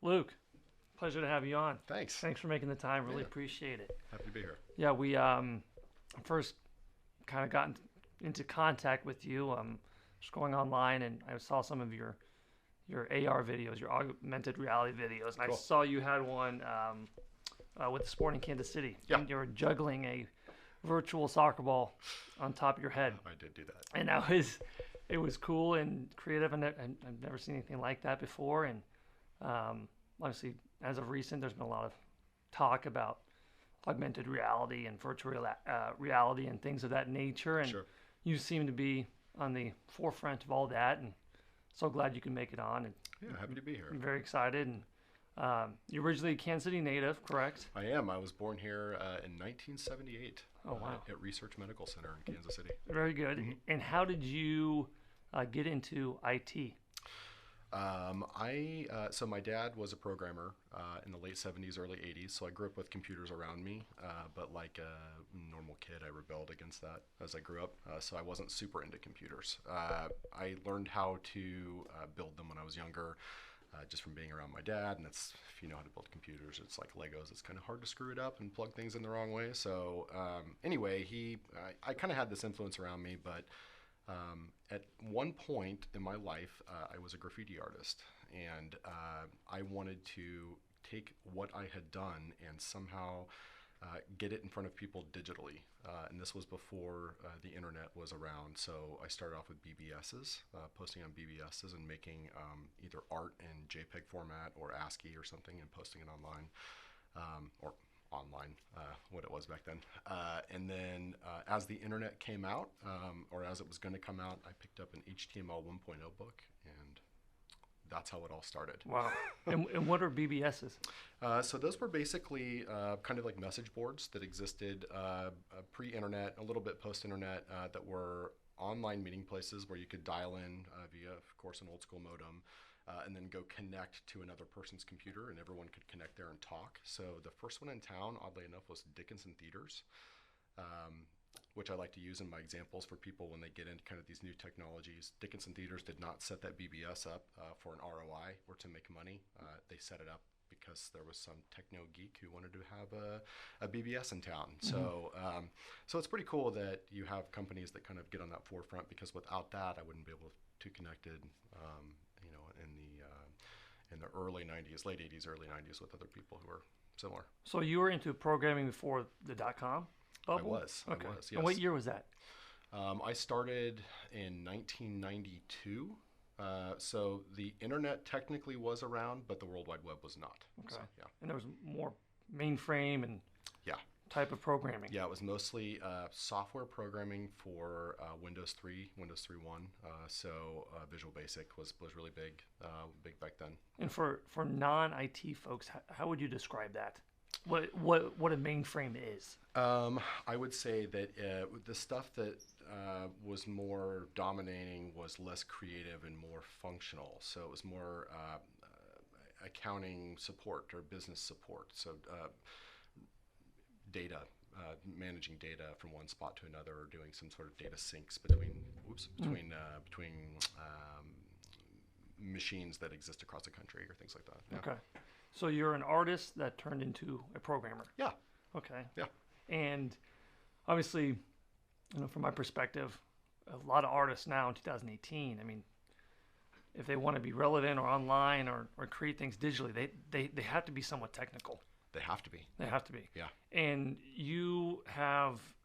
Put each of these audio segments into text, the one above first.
Luke, pleasure to have you on. Thanks. Thanks for making the time. Really Yeah. appreciate it. Happy to be here. Yeah, we first kind of got into contact with you. Just going online, and I saw some of your AR videos, your augmented reality videos, and I Cool. saw you had one with the Sporting Kansas City. Yeah. And you were juggling a virtual soccer ball on top of your head, I did do that. and it was cool and creative, and I've never seen anything like that before. And obviously, as of recent, there's been a lot of talk about augmented reality and virtual reality and things of that nature. And Sure. you seem to be on the forefront of all that, and so glad you can make it on. And Yeah, happy to be here. I'm very excited. And you're originally a Kansas City native, correct? I am. I was born here in 1978 Oh, wow. at Research Medical Center in Kansas City. Very good. Mm-hmm. And how did you get into IT? So my dad was a programmer in the late 70s, early 80s, so I grew up with computers around me, but like a normal kid, I rebelled against that as I grew up, so I wasn't super into computers. I learned how to build them when I was younger, just from being around my dad, and if you know how to build computers, it's like Legos. It's kind of hard to screw it up and plug things in the wrong way. So anyway, I kind of had this influence around me, but at one point in my life, I was a graffiti artist, and I wanted to take what I had done and somehow get it in front of people digitally. And this was before the internet was around, so I started off with BBSs, posting on BBSs and making either art in JPEG format or ASCII or something and posting it online, or online, what it was back then. And then as the internet came out, or as it was going to come out, I picked up an HTML 1.0 book, and that's how it all started. Wow. And what are BBSs? So those were basically kind of like message boards that existed pre-internet, a little bit post-internet, that were online meeting places where you could dial in via, of course, an old school modem, and then go connect to another person's computer, and everyone could connect there and talk. So the first one in town, oddly enough, was Dickinson Theaters, which I like to use in my examples for people when they get into kind of these new technologies. Dickinson Theaters did not set that BBS up for an ROI or to make money. They set it up because there was some techno geek who wanted to have a BBS in town. Mm-hmm. So it's pretty cool that you have companies that kind of get on that forefront, because without that, I wouldn't be able to connected, in the early 90s, late 80s, early 90s with other people who were similar. So you were into programming before the .com bubble? I was, Okay. yes. And what year was that? I started in 1992. So the internet technically was around, but the World Wide Web was not. Okay. So, yeah. And there was more mainframe and Yeah. type of programming. Yeah, it was mostly software programming for Windows 3, Windows 3.1. So Visual Basic was really big back then. And for non-IT folks, how would you describe that? What a mainframe is? I would say that the stuff that was more dominating was less creative and more functional. So it was more accounting support or business support. So data, managing data from one spot to another, or doing some sort of data syncs between machines that exist across the country or things like that. Yeah. Okay. So you're an artist that turned into a programmer. Yeah. Okay. Yeah. And obviously, from my perspective, a lot of artists now in 2018, I mean, if they want to be relevant or online or create things digitally, they have to be somewhat technical. They have to be. They have to be. Yeah. And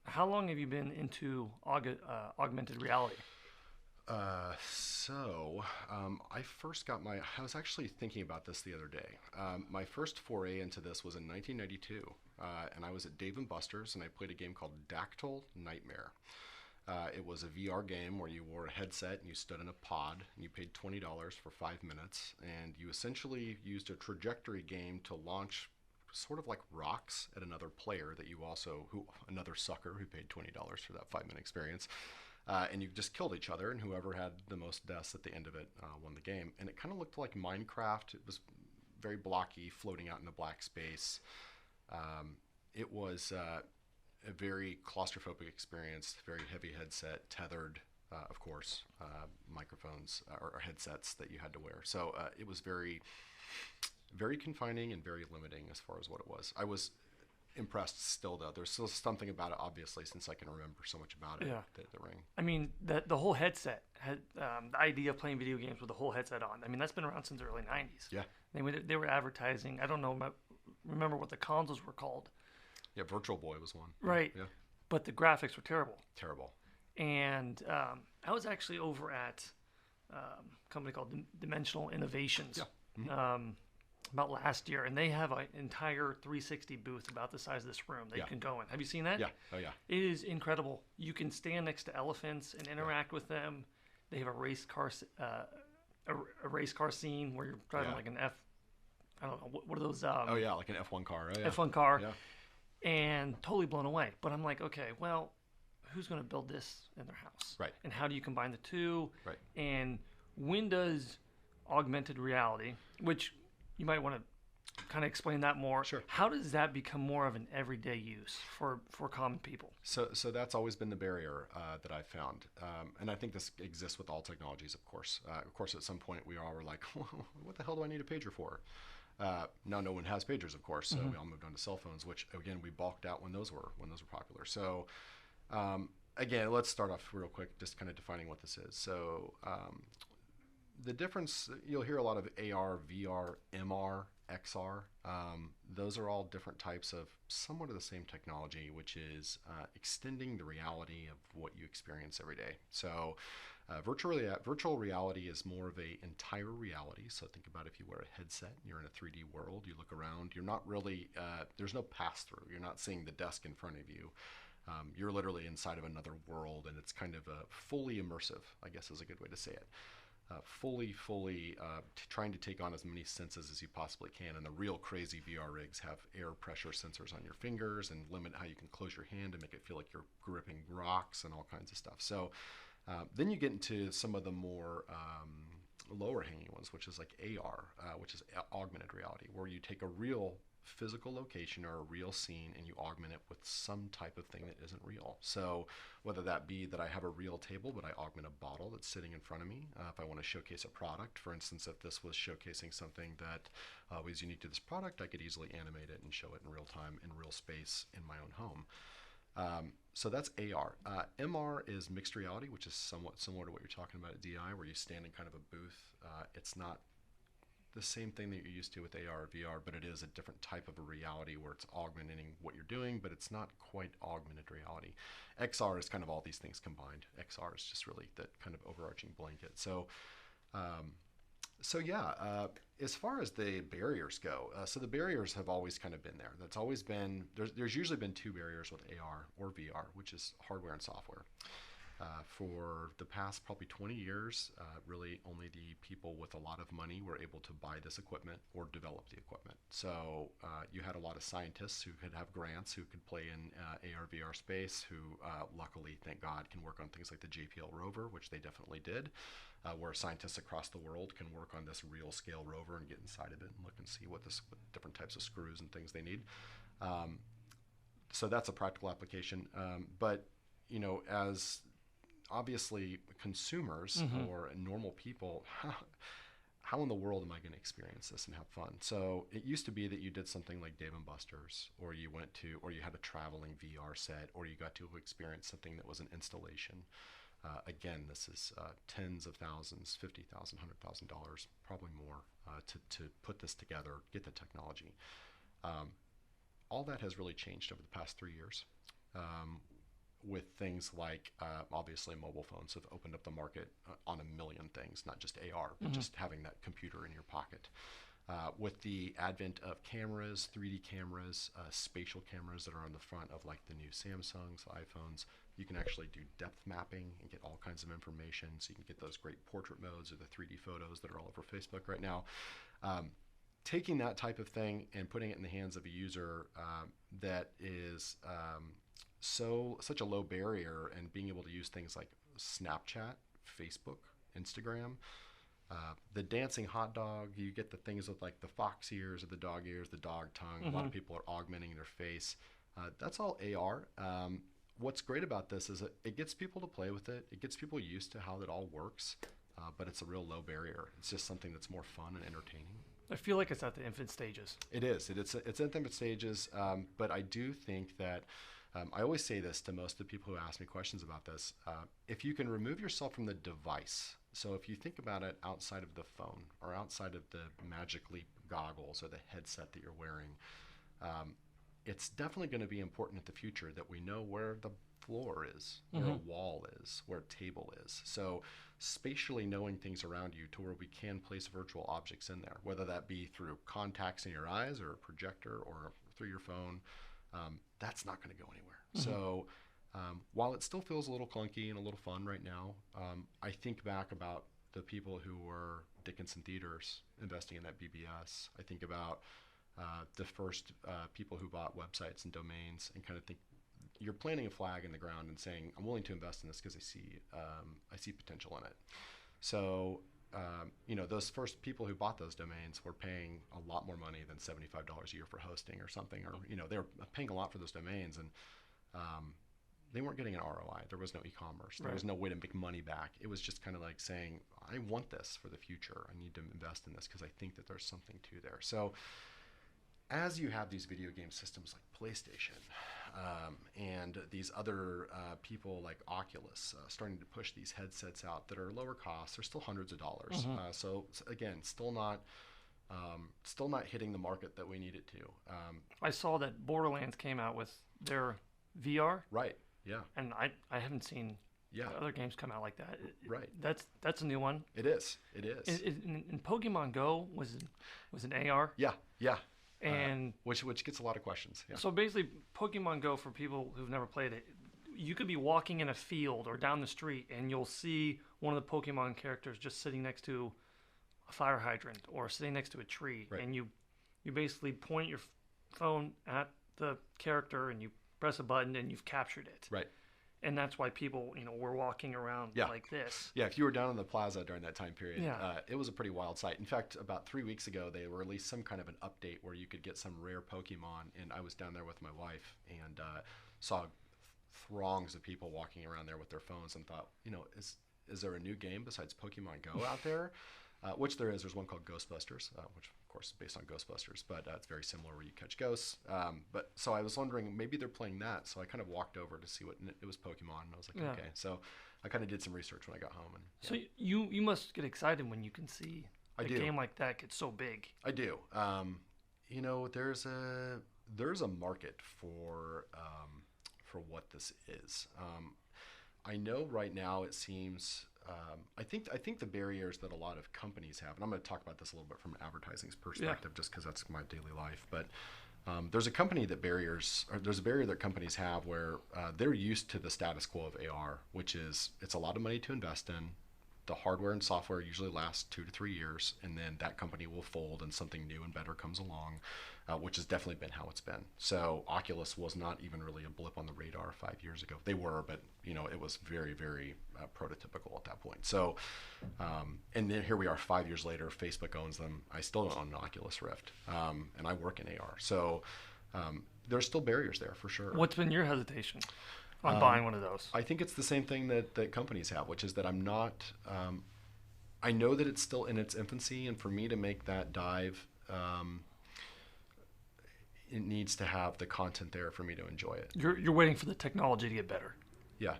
how long have you been into augmented reality? I was actually thinking about this the other day. My first foray into this was in 1992, and I was at Dave & Buster's, and I played a game called Dactyl Nightmare. It was a VR game where you wore a headset and you stood in a pod, and you paid $20 for 5 minutes, and you essentially used a trajectory game to launch sort of like rocks at another player another sucker who paid $20 for that 5-minute experience. And you just killed each other, and whoever had the most deaths at the end of it won the game. And it kind of looked like Minecraft. It was very blocky, floating out in the black space. It was a very claustrophobic experience, very heavy headset, tethered, of course, microphones or headsets that you had to wear. So it was very Very confining and very limiting as far as what it was. I was impressed still, though. There's still something about it, obviously, since I can remember so much about it. Yeah. The Ring. I mean, the whole headset had the idea of playing video games with the whole headset on. I mean, that's been around since the early '90s. Yeah. They were advertising. I don't know, remember what the consoles were called. Yeah, Virtual Boy was one. Right. Yeah. But the graphics were terrible. Terrible. And I was actually over at a company called Dimensional Innovations. Yeah. About last year, and they have an entire 360 booth about the size of this room that you can go in. Have you seen that? Yeah. Oh, yeah. It is incredible. You can stand next to elephants and interact with them. They have a race car scene where you're driving like an I don't know, what are those? Oh, yeah, like an F1 car. Oh, yeah. F1 car. Yeah. And totally blown away. But I'm like, okay, well, who's going to build this in their house? Right. And how do you combine the two? Right. And when does augmented reality, which you might want to kind of explain that more. Sure. How does that become more of an everyday use for common people? So that's always been the barrier that I've found, and I think this exists with all technologies, of course. Of course, at some point we all were like, "What the hell do I need a pager for?" Now no one has pagers, of course. So we all moved on to cell phones, which again we balked out when those were popular. So again, let's start off real quick, just kind of defining what this is. So the difference, you'll hear a lot of AR, VR, MR, XR. Those are all different types of somewhat of the same technology, which is extending the reality of what you experience every day. So virtual reality is more of a entire reality. So think about if you wear a headset, you're in a 3D world, you look around, you're not really, there's no pass-through. You're not seeing the desk in front of you. You're literally inside of another world, and it's kind of fully immersive, I guess is a good way to say it. Fully trying to take on as many senses as you possibly can. And the real crazy VR rigs have air pressure sensors on your fingers and limit how you can close your hand to make it feel like you're gripping rocks and all kinds of stuff. So then you get into some of the more lower hanging ones, which is like AR, which is augmented reality, where you take a real physical location or a real scene and you augment it with some type of thing that isn't real. So whether that be that I have a real table but I augment a bottle that's sitting in front of me, if I want to showcase a product, for instance, if this was showcasing something that was unique to this product, I could easily animate it and show it in real time in real space in my own home. So that's AR. MR is mixed reality, which is somewhat similar to what you're talking about at DI, where you stand in kind of a booth. It's not the same thing that you're used to with AR or VR, but it is a different type of a reality where it's augmenting what you're doing, but it's not quite augmented reality. XR is kind of all these things combined. XR is just really that kind of overarching blanket. So as far as the barriers go, so the barriers have always kind of been there. That's always been, there's usually been two barriers with AR or VR, which is hardware and software. For the past probably 20 years, really only the people with a lot of money were able to buy this equipment or develop the equipment. So you had a lot of scientists who could have grants, who could play in AR, VR space, who luckily, thank God, can work on things like the JPL rover, which they definitely did, where scientists across the world can work on this real scale rover and get inside of it and look and see what different types of screws and things they need. So that's a practical application. But, you know, as obviously consumers or normal people, how in the world am I going to experience this and have fun? So it used to be that you did something like Dave & Buster's, or you went to, or you had a traveling VR set, or you got to experience something that was an installation. Again, this is tens of thousands, $50,000, $100,000, probably more, to put this together, get the technology. All that has really changed over the past 3 years. With things like, obviously mobile phones have opened up the market on a million things, not just AR, but just having that computer in your pocket. With the advent of cameras, 3D cameras, spatial cameras that are on the front of like the new Samsungs, iPhones, you can actually do depth mapping and get all kinds of information. So you can get those great portrait modes or the 3D photos that are all over Facebook right now. Taking that type of thing and putting it in the hands of a user that is such a low barrier, and being able to use things like Snapchat, Facebook, Instagram, the dancing hot dog, you get the things with like the fox ears or the dog tongue. A lot of people are augmenting their face. That's all AR. What's great about this is that it gets people to play with it. It gets people used to how it all works, but it's a real low barrier. It's just something that's more fun and entertaining. I feel like it's at the infant stages. It is. It's in infant stages, but I do think that I always say this to most of the people who ask me questions about this. If you can remove yourself from the device, so if you think about it outside of the phone or outside of the Magic Leap goggles or the headset that you're wearing, it's definitely going to be important in the future that we know where the floor is, where a wall is, where a table is. So spatially knowing things around you to where we can place virtual objects in there, whether that be through contacts in your eyes or a projector or through your phone, that's not going to go anywhere. So while it still feels a little clunky and a little fun right now, I think back about the people who were Dickinson Theaters investing in that BBS. I think about the first people who bought websites and domains, and kind of think you're planting a flag in the ground and saying, I'm willing to invest in this because I see potential in it. So, those first people who bought those domains were paying a lot more money than $75 a year for hosting or something, or, they were paying a lot for those domains, and they weren't getting an ROI. There was no e-commerce. There was no way to make money back. It was just kind of like saying, I want this for the future. I need to invest in this because I think that there's something to there. So as you have these video game systems like PlayStation and these other people like Oculus starting to push these headsets out that are lower cost, they're still hundreds of dollars. So again, still not hitting the market that we need it to. I saw that Borderlands came out with their VR. Right. Yeah. And I haven't seen other games come out like that. Right. That's a new one. It is. It is. In Pokemon Go was an AR. Yeah. Yeah. And which gets a lot of questions. Yeah. So basically, Pokemon Go, for people who've never played it, you could be walking in a field or down the street, and you'll see one of the Pokemon characters just sitting next to a fire hydrant or sitting next to a tree, and you basically point your phone at the character and you press a button and you've captured it. Right. And that's why people, were walking around like this. Yeah, if you were down in the plaza during that time period, it was a pretty wild sight. In fact, about 3 weeks ago, they released some kind of an update where you could get some rare Pokemon, and I was down there with my wife and saw throngs of people walking around there with their phones and thought, is there a new game besides Pokemon Go out there? Which there is. There's one called Ghostbusters, which of course is based on Ghostbusters, but it's very similar where you catch ghosts. But so I was wondering, maybe they're playing that. So I kind of walked over to see what it was, Pokemon, and I was like, okay. So I kind of did some research when I got home. And so you must get excited when you can see a game like that get so big. I do. There's a market for what this is. I know right now it seems. I think the barriers that a lot of companies have, and I'm going to talk about this a little bit from advertising's perspective, just because that's my daily life. But there's a barrier that companies have where they're used to the status quo of AR, which is it's a lot of money to invest in. The hardware and software usually lasts 2 to 3 years, and then that company will fold and something new and better comes along, which has definitely been how it's been. So Oculus was not even really a blip on the radar 5 years ago. They were, but it was very, very prototypical at that point. So, and then here we are 5 years later, Facebook owns them. I still don't own an Oculus Rift, and I work in AR. So there's still barriers there for sure. What's been your hesitation on buying one of those? I think it's the same thing that companies have, which is that I'm not, I know that it's still in its infancy, and for me to make that dive, it needs to have the content there for me to enjoy it. You're waiting for the technology to get better. Yeah.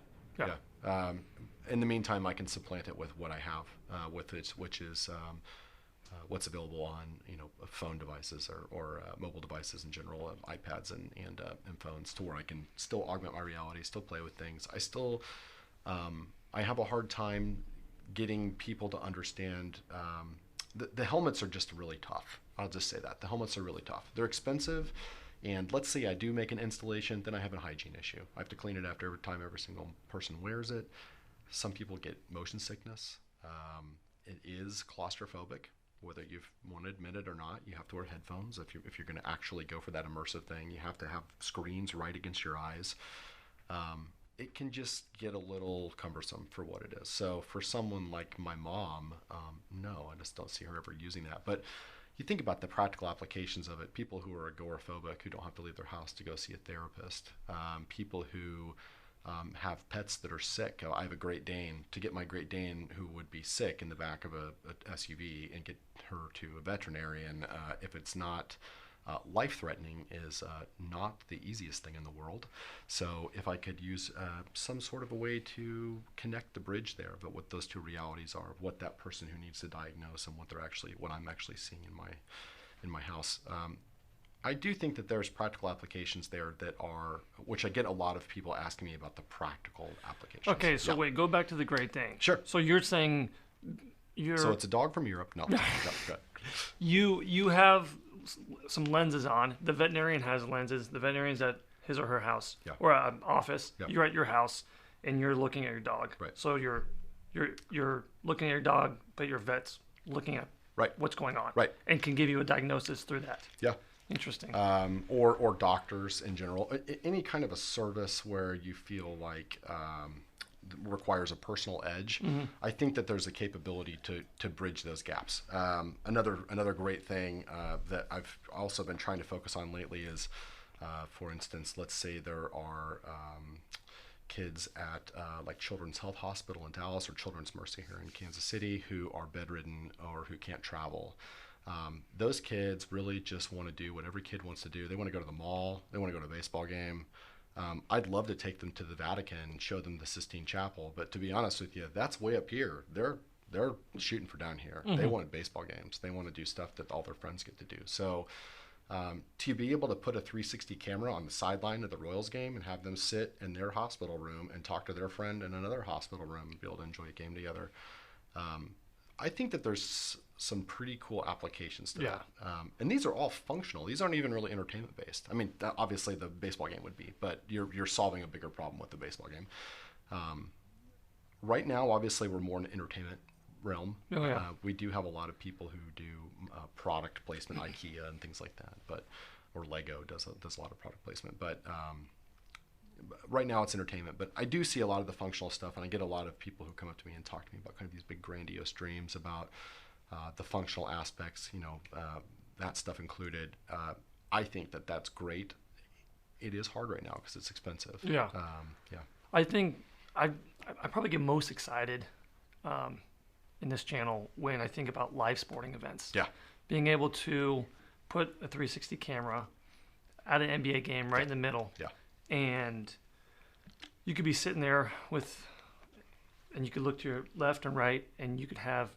In the meantime, I can supplant it with what I have with it, which is what's available on phone devices or mobile devices in general, iPads and phones, to where I can still augment my reality, still play with things. I still I have a hard time getting people to understand. The helmets are just really tough. I'll just say that the helmets are really tough. They're expensive, and let's say I do make an installation, then I have a hygiene issue. I have to clean it after every time every single person wears it. Some people get motion sickness. It is claustrophobic. Whether you want to admit it or not, you have to wear headphones. If you're going to actually go for that immersive thing, you have to have screens right against your eyes. It can just get a little cumbersome for what it is. So for someone like my mom, no, I just don't see her ever using that. But you think about the practical applications of it. People who are agoraphobic, who don't have to leave their house to go see a therapist. People who have pets that are sick. I have a Great Dane. To get my Great Dane who would be sick in the back of a SUV and get her to a veterinarian, if it's not life-threatening, is not the easiest thing in the world. So if I could use some sort of a way to connect the bridge there, but what those two realities are, what that person who needs to diagnose and what I'm actually seeing in my house. I do think that there's practical applications there that are, which I get a lot of people asking me about the practical applications. Okay, so wait, go back to the Great Dane. Sure. So you're saying So it's a dog from Europe. No, good. You have some lenses on. The veterinarian has lenses. The veterinarian's at his or her house or office. You're at your house and you're looking at your dog. Right. So you're looking at your dog, but your vet's looking at what's going on. Right. And can give you a diagnosis through that. Yeah. Interesting. Or doctors in general. Any kind of a service where you feel like requires a personal edge. Mm-hmm. I think that there's a capability to bridge those gaps. Another great thing that I've also been trying to focus on lately is, for instance, let's say there are kids at like Children's Health Hospital in Dallas or Children's Mercy here in Kansas City who are bedridden or who can't travel. Those kids really just want to do what every kid wants to do. They want to go to the mall. They want to go to a baseball game. I'd love to take them to the Vatican and show them the Sistine Chapel, but to be honest with you, that's way up here. They're shooting for down here. Mm-hmm. They wanted baseball games. They want to do stuff that all their friends get to do. So to be able to put a 360 camera on the sideline of the Royals game and have them sit in their hospital room and talk to their friend in another hospital room and be able to enjoy a game together, I think that there's some pretty cool applications to that. And these are all functional. These aren't even really entertainment based. I mean, obviously the baseball game would be, but you're solving a bigger problem with the baseball game. Right now, obviously, we're more in the entertainment realm. Oh, yeah. We do have a lot of people who do product placement, IKEA and things like that, or Lego does a lot of product placement. But right now it's entertainment, but I do see a lot of the functional stuff, and I get a lot of people who come up to me and talk to me about kind of these big grandiose dreams about the functional aspects, that stuff included. I think that that's great. It is hard right now because it's expensive. Yeah. I think I probably get most excited in this channel when I think about live sporting events. Yeah. Being able to put a 360 camera at an NBA game right in the middle. Yeah. And you could be sitting there and you could look to your left and right, and you could have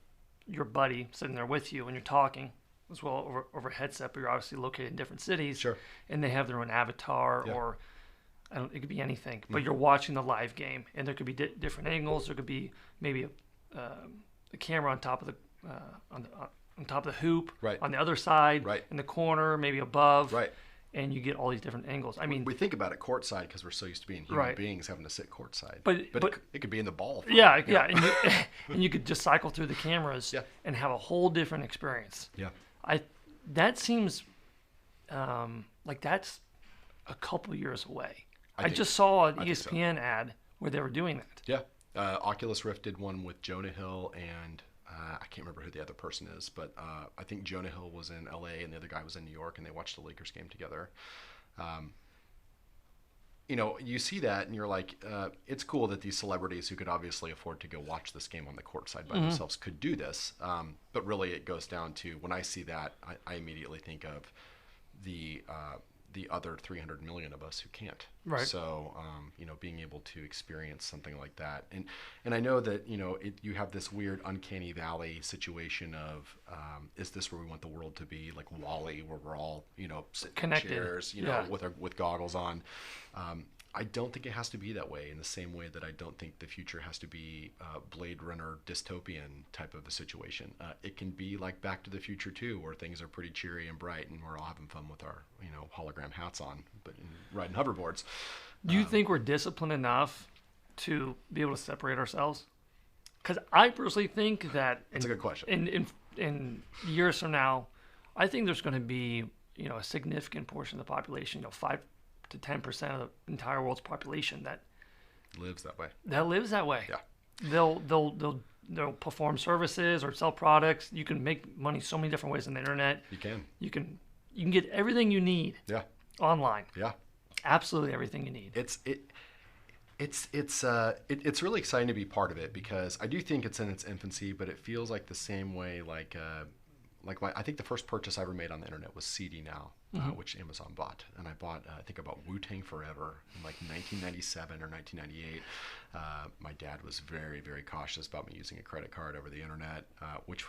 your buddy sitting there with you, and you're talking as well over a headset, but you're obviously located in different cities. Sure. And they have their own avatar, or it could be anything, but you're watching the live game, and there could be different angles. There could be maybe a camera on top of the on top of the hoop, on the other side, in the corner, maybe above. Right. And you get all these different angles. I mean, we think about it courtside because we're so used to being human beings having to sit courtside. But it could be in the ball. Yeah. And you could just cycle through the cameras and have a whole different experience. Yeah. That seems like that's a couple years away. I just saw an ESPN ad where they were doing that. Yeah. Oculus Rift did one with Jonah Hill and I can't remember who the other person is, but I think Jonah Hill was in LA and the other guy was in New York, and they watched the Lakers game together. You see that and you're like, it's cool that these celebrities who could obviously afford to go watch this game on the court side by themselves could do this. But really it goes down to, when I see that, I immediately think of the other 300 million of us who can't. Right. So, being able to experience something like that. And I know that, you have this weird uncanny valley situation of, is this where we want the world to be, like WALL-E, where we're all, sitting connected in chairs, with goggles on. I don't think it has to be that way, in the same way that I don't think the future has to be Blade Runner dystopian type of a situation. It can be like Back to the Future 2, where things are pretty cheery and bright and we're all having fun with our hologram hats on, but riding hoverboards. Do you think we're disciplined enough to be able to separate ourselves? Because I personally think that that's a good question. In years from now, I think there's going to be a significant portion of the population, 5 to 10% of the entire world's population that lives that way. Yeah. They'll perform services or sell products. You can make money so many different ways on the internet. You can get everything you need. Yeah. Online. Yeah. Absolutely everything you need. It's really exciting to be part of it because I do think it's in its infancy, but it feels like the same way I think the first purchase I ever made on the internet was CD Now, which Amazon bought, and I think I bought Wu-Tang Forever in like 1997 or 1998. My dad was very, very cautious about me using a credit card over the internet, which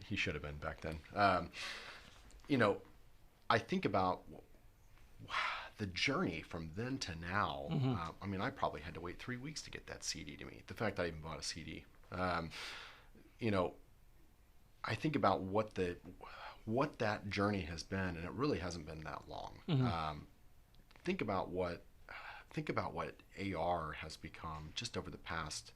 he should have been back then. You know, I think about the journey from then to now. I mean, I probably had to wait 3 weeks to get that CD to me. The fact that I even bought a CD. You know, I think about what that journey has been, and it really hasn't been that long. Think about what AR has become just over the past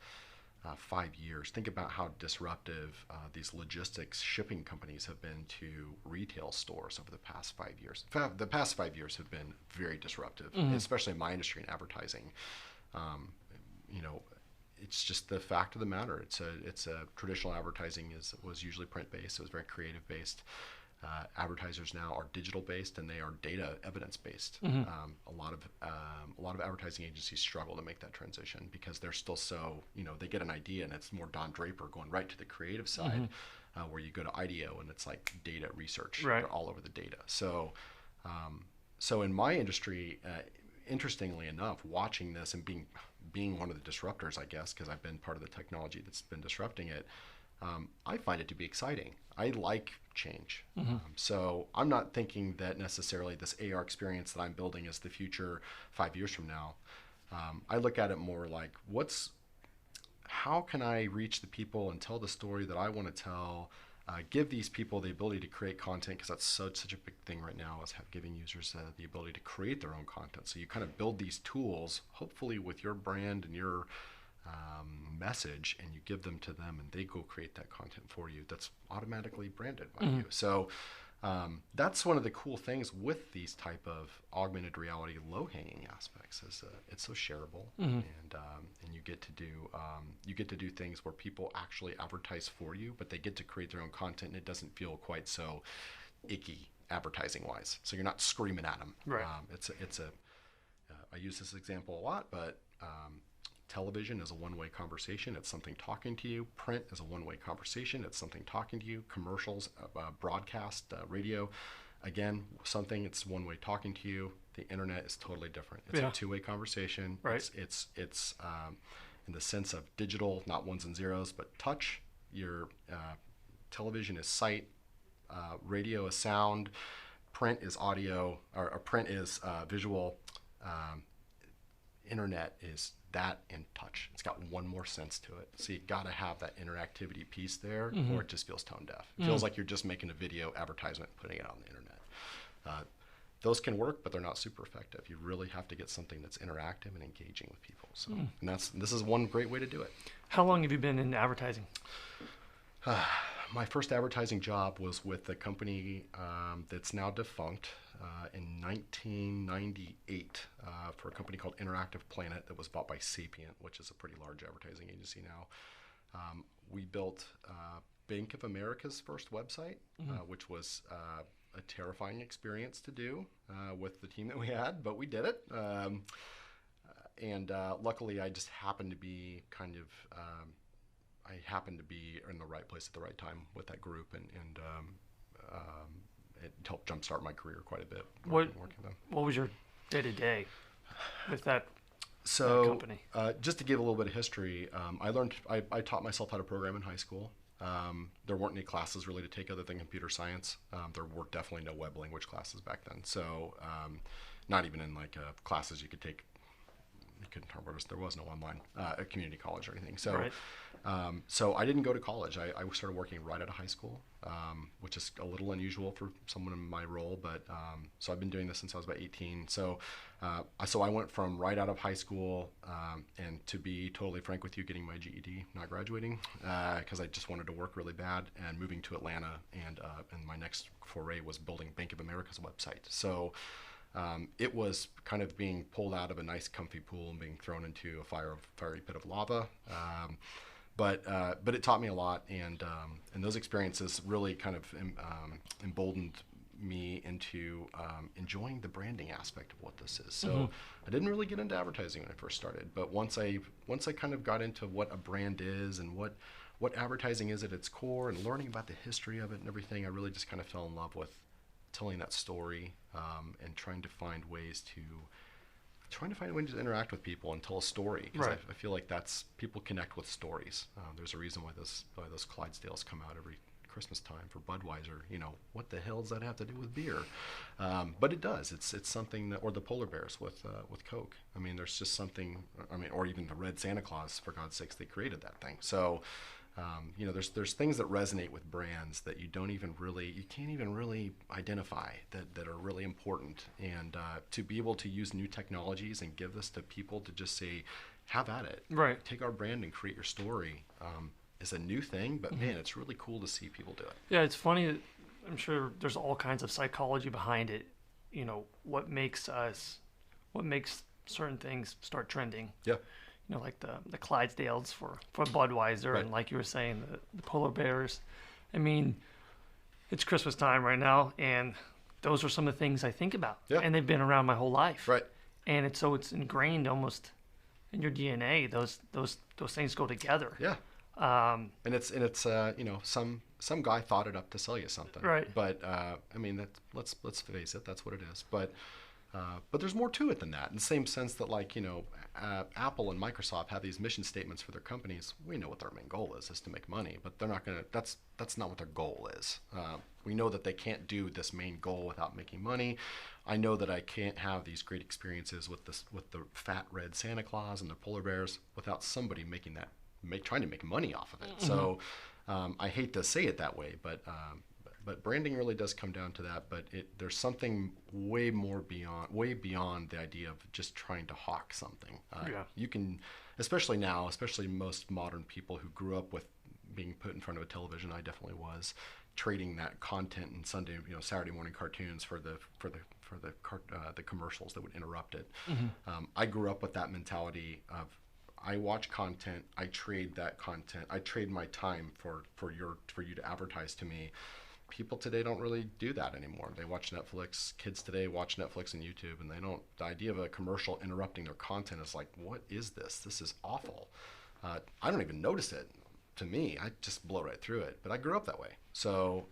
5 years. Think about how disruptive these logistics shipping companies have been to retail stores over the past 5 years. The past 5 years have been very disruptive, especially in my industry in advertising. You know, it's just the fact of the matter. It's a traditional advertising was usually print based. It was very creative based. Advertisers now are digital based and they are data evidence based. A lot of advertising agencies struggle to make that transition because they're still so, they get an idea and it's more Don Draper going right to the creative side, where you go to IDEO and it's like data research. Right. They're all over the data. So in my industry, interestingly enough, watching this and being one of the disruptors, I guess, because I've been part of the technology that's been disrupting it, I find it to be exciting. I like change. So I'm not thinking that necessarily this AR experience that I'm building is the future 5 years from now. I look at it more like how can I reach the people and tell the story that I want to tell, give these people the ability to create content, because that's such a big thing right now, is giving users the ability to create their own content. So you kind of build these tools, hopefully with your brand and your message, and you give them to them and they go create that content for you that's automatically branded by you. So that's one of the cool things with these type of augmented reality low-hanging aspects is it's so shareable, and you get to do things where people actually advertise for you, but they get to create their own content and it doesn't feel quite so icky advertising wise. So you're not screaming at them. Right. I use this example a lot, but television is a one-way conversation. It's something talking to you. Print is a one-way conversation. It's something talking to you. Commercials, broadcast, radio, again, it's one-way talking to you. The internet is totally different. It's a two-way conversation. Right. It's in the sense of digital, not ones and zeros, but touch. Your television is sight. Radio is sound. Print is audio, or print is visual. Internet is that in touch. It's got one more sense to it. So you got to have that interactivity piece there, or it just feels tone deaf. It feels like you're just making a video advertisement, putting it on the internet. Those can work, but they're not super effective. You really have to get something that's interactive and engaging with people. So, and this is one great way to do it. How long have you been in advertising? My first advertising job was with a company that's now defunct in 1998 for a company called Interactive Planet that was bought by Sapient, which is a pretty large advertising agency now. We built Bank of America's first website, which was a terrifying experience to do with the team that we had, but we did it. And luckily, I just happened to be I happened to be in the right place at the right time with that group, and it helped jumpstart my career quite a bit. Working with them. What was your day-to-day with that company? Just to give a little bit of history, I taught myself how to program in high school. There weren't any classes really to take other than computer science. There were definitely no web language classes back then. So not even in classes you could take. There was no online community college or anything. So, right. So I didn't go to college. I started working right out of high school, which is a little unusual for someone in my role. But so I've been doing this since I was about 18. So I went from right out of high school, and to be totally frank with you, getting my GED, not graduating, because I just wanted to work really bad, and moving to Atlanta, and my next foray was building Bank of America's website. So. It was kind of being pulled out of a nice comfy pool and being thrown into a fiery pit of lava. But it taught me a lot, and those experiences really kind of emboldened me into enjoying the branding aspect of what this is. So I didn't really get into advertising when I first started, but once I kind of got into what a brand is and what advertising is at its core and learning about the history of it and everything, I really just kind of fell in love with telling that story and trying to find ways to interact with people and tell a story, because Right. I feel like that's, people connect with stories. There's a reason why those Clydesdales come out every Christmas time for Budweiser. You know, what the hell does that have to do with beer? But it does. It's something that, or the polar bears with Coke. I mean, there's just something. I mean, or even the red Santa Claus. For God's sakes, they created that thing. So. You know, there's things that resonate with brands that you can't even really identify that are really important, and to be able to use new technologies and give this to people to just say, have at it, Right. take our brand and create your story, is a new thing, but man, it's really cool to see people do it. Yeah, it's funny. I'm sure there's all kinds of psychology behind it. You know, what makes certain things start trending. Yeah. You know, like the Clydesdales for Budweiser, Right. and like you were saying, the polar bears. I mean, it's Christmas time right now, and those are some of the things I think about. Yeah. And they've been around my whole life. Right. And it's ingrained almost in your DNA. Those things go together. Yeah. And it's you know, some guy thought it up to sell you something. Right. But I mean, let's face it, that's what it is. But there's more to it than that, in the same sense that, like, you know, Apple and Microsoft have these mission statements for their companies. We know what their main goal is to make money, but they're not gonna. That's not what their goal is. We know that they can't do this main goal without making money. I know that I can't have these great experiences with the fat red Santa Claus and the polar bears without somebody trying to make money off of it. So I hate to say it that way, but branding really does come down to that. But there's something way beyond the idea of just trying to hawk something. Yeah. You can, especially most modern people who grew up with being put in front of a television. I definitely was trading that content in Saturday morning cartoons for the commercials that would interrupt it. I grew up with that mentality of, I watch content, I trade that content, I trade my time for you to advertise to me. People today don't really do that anymore. They watch Netflix. Kids today watch Netflix and YouTube, and the idea of a commercial interrupting their content is like, what is this? This is awful. I don't even notice it. To me, I just blow right through it. But I grew up that way. So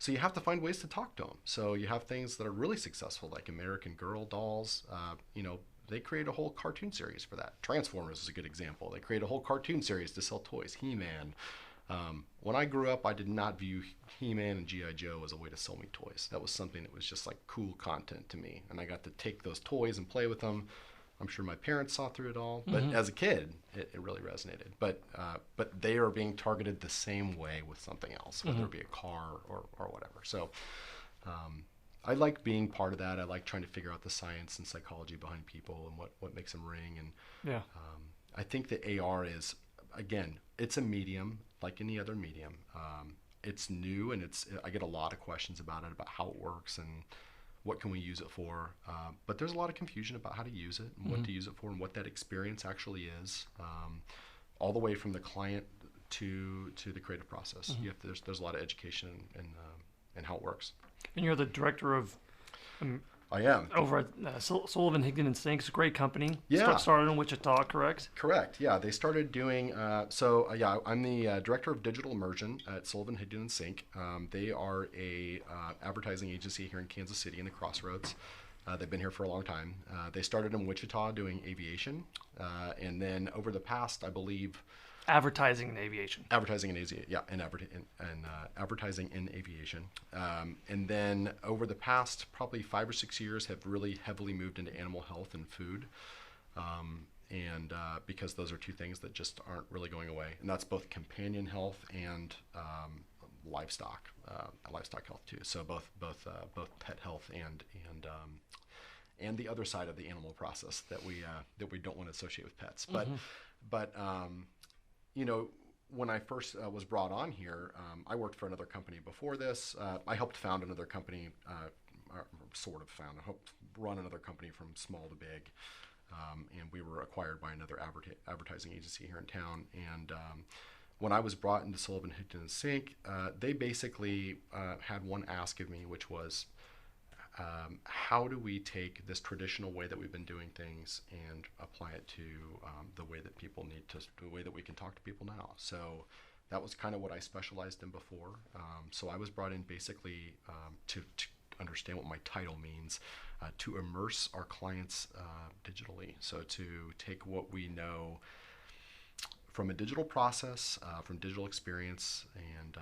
you have to find ways to talk to them. So you have things that are really successful, like American Girl dolls. They create a whole cartoon series for that. Transformers is a good example. They create a whole cartoon series to sell toys. He-Man. When I grew up, I did not view He-Man and G.I. Joe as a way to sell me toys. That was something that was just like cool content to me. And I got to take those toys and play with them. I'm sure my parents saw through it all. But as a kid, it really resonated. But they are being targeted the same way with something else, whether it be a car or whatever. So I like being part of that. I like trying to figure out the science and psychology behind people and what makes them ring. And Yeah. I think that AR is, again, it's a medium like any other medium. It's new, and I get a lot of questions about it, about how it works and what can we use it for. But there's a lot of confusion about how to use it and what to use it for and what that experience actually is, all the way from the client to the creative process. There's a lot of education and how it works. And you're the director of I am. over at Sullivan, Higdon and Sinks, a great company. Yeah. Started in Wichita, correct? Correct. Yeah, they started doing. I'm the director of digital immersion at Sullivan, Higdon and Sink. They are a advertising agency here in Kansas City in the Crossroads. They've been here for a long time. They started in Wichita doing aviation, and then over the past, I believe, Advertising and aviation. advertising in advertising in aviation, and then over the past probably 5 or 6 years have really heavily moved into animal health and food, and because those are two things that just aren't really going away, and that's both companion health and livestock health too. So both pet health and the other side of the animal process that we don't want to associate with pets, but when I first was brought on here, I worked for another company before this. I helped found another company, or sort of found. I helped run another company from small to big, and we were acquired by another advertising agency here in town. And when I was brought into Sullivan Higdon and Sink, they basically had one ask of me, which was, how do we take this traditional way that we've been doing things and apply it to the way that people need to, the way that we can talk to people now? So that was kind of what I specialized in before. So I was brought in basically to understand what my title means, to immerse our clients digitally. So to take what we know from a digital process, from digital experience, and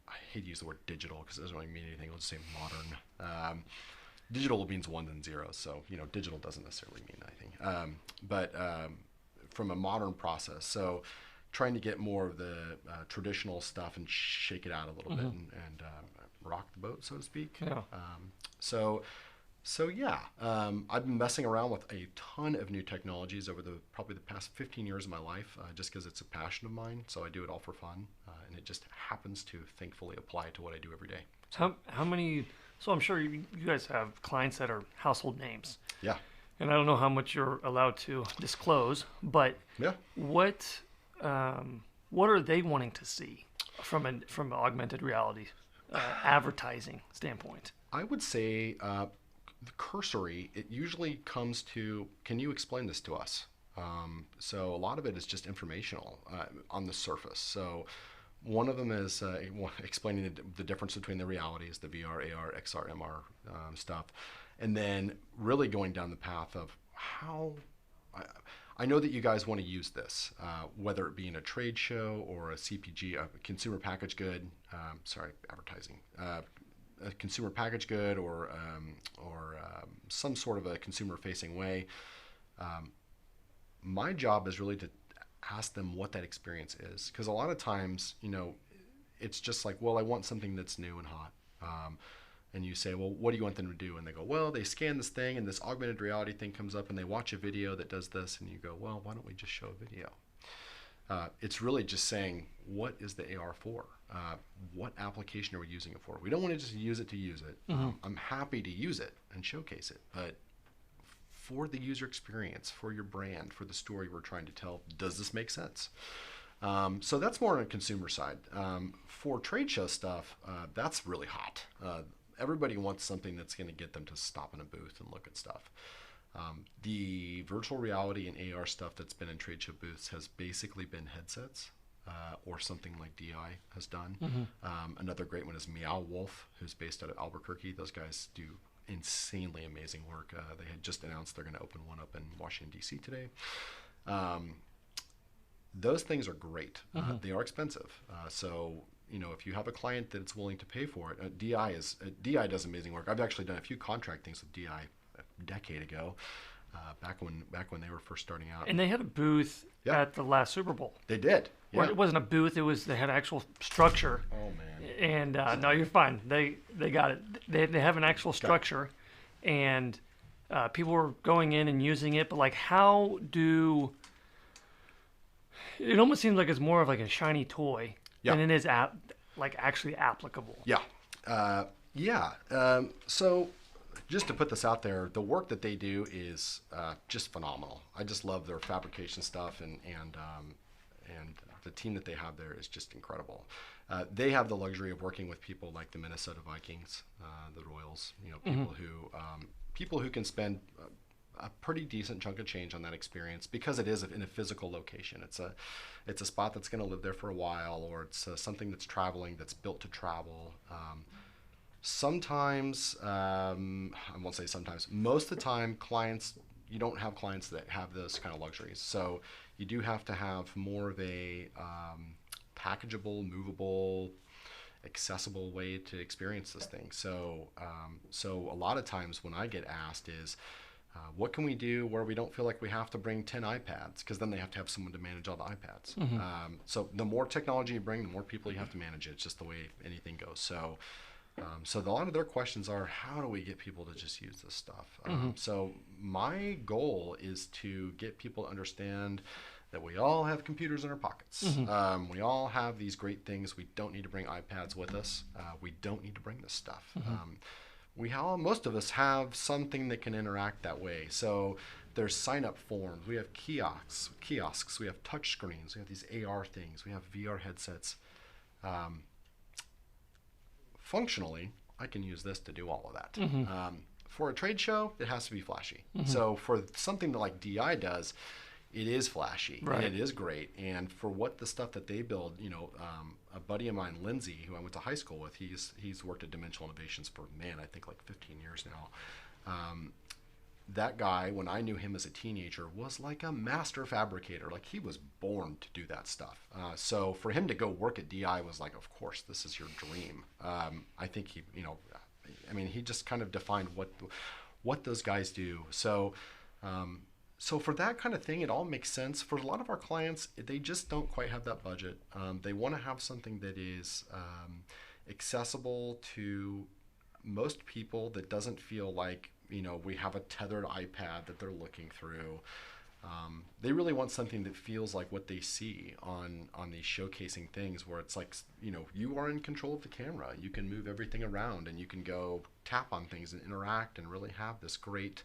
I hate to use the word digital because it doesn't really mean anything. I'll just say modern. Digital means ones and zeros, so digital doesn't necessarily mean anything. But from a modern process, so trying to get more of the traditional stuff and shake it out a little bit and rock the boat, so to speak. Yeah. So yeah, I've been messing around with a ton of new technologies over probably the past 15 years of my life, just because it's a passion of mine. So I do it all for fun, and it just happens to thankfully apply to what I do every day. How many? So I'm sure you guys have clients that are household names. Yeah. And I don't know how much you're allowed to disclose, but yeah, what are they wanting to see from an augmented reality advertising standpoint? I would say cursory. It usually comes to, can you explain this to us? So a lot of it is just informational on the surface. So one of them is explaining the difference between the realities, the VR, AR, XR, MR stuff, and then really going down the path of how. I know that you guys want to use this, whether it be in a trade show or a CPG, a consumer packaged good. Advertising. A consumer packaged good or some sort of a consumer-facing way. My job is really to ask them what that experience is, because a lot of times, it's just like, well, I want something that's new and hot. And you say, well, what do you want them to do? And they go, well, they scan this thing and this augmented reality thing comes up and they watch a video that does this. And you go, well, why don't we just show a video? It's really just saying, what is the AR for? What application are we using it for? We don't want to just use it to use it. I'm happy to use it and showcase it, but for the user experience, for your brand, for the story we're trying to tell, does this make sense? So that's more on the consumer side. For trade show stuff, that's really hot. Everybody wants something that's going to get them to stop in a booth and look at stuff. The virtual reality and AR stuff that's been in trade show booths has basically been headsets, or something like DI has done. Another great one is Meow Wolf, who's based out of Albuquerque. Those guys do insanely amazing work. They had just announced they're going to open one up in Washington, D.C. today. Those things are great. They are expensive. So if you have a client that's willing to pay for it, DI does amazing work. I've actually done a few contract things with DI a decade ago, back when they were first starting out. And they had a booth at the last Super Bowl. They did. Yeah. Well, it wasn't a booth. They had actual structure. Oh man. And no, you're fine. They got it. They have an actual structure, and people were going in and using it. But how do? It almost seems like it's more of like a shiny toy than it is actually applicable. Yeah. So just to put this out there, the work that they do is just phenomenal. I just love their fabrication stuff, and the team that they have there is just incredible. They have the luxury of working with people like the Minnesota Vikings, the Royals, people who can spend a pretty decent chunk of change on that experience, because it is in a physical location. It's a spot that's going to live there for a while, or it's something that's traveling, that's built to travel. Sometimes, I won't say sometimes, most of the time, you don't have clients that have those kind of luxuries. So you do have to have more of a packageable, movable, accessible way to experience this thing. So a lot of times when I get asked is, what can we do where we don't feel like we have to bring 10 iPads? Because then they have to have someone to manage all the iPads. So the more technology you bring, the more people you have to manage it. It's just the way anything goes. So a lot of their questions are, how do we get people to just use this stuff? So my goal is to get people to understand that we all have computers in our pockets. We all have these great things. We don't need to bring iPads with us. We don't need to bring this stuff. Most of us have something that can interact that way. So There's sign-up forms. We have kiosks. We have touch screens. We have these AR things. We have VR headsets. Functionally, I can use this to do all of that. For a trade show, it has to be flashy. So for something that like DI does, it is flashy and it is great. And for what the stuff that they build, a buddy of mine, Lindsay, who I went to high school with, he's worked at Dimensional Innovations for, I think like 15 years now. That guy, when I knew him as a teenager, was like a master fabricator. Like he was born to do that stuff. So for him to go work at DI was like, of course, this is your dream. I think he just kind of defined what those guys do. So for that kind of thing, it all makes sense. For a lot of our clients, they just don't quite have that budget. They want to have something that is accessible to most people, that doesn't feel like, we have a tethered iPad that they're looking through. They really want something that feels like what they see on these showcasing things, where it's like, you are in control of the camera. You can move everything around, and you can go tap on things and interact and really have this great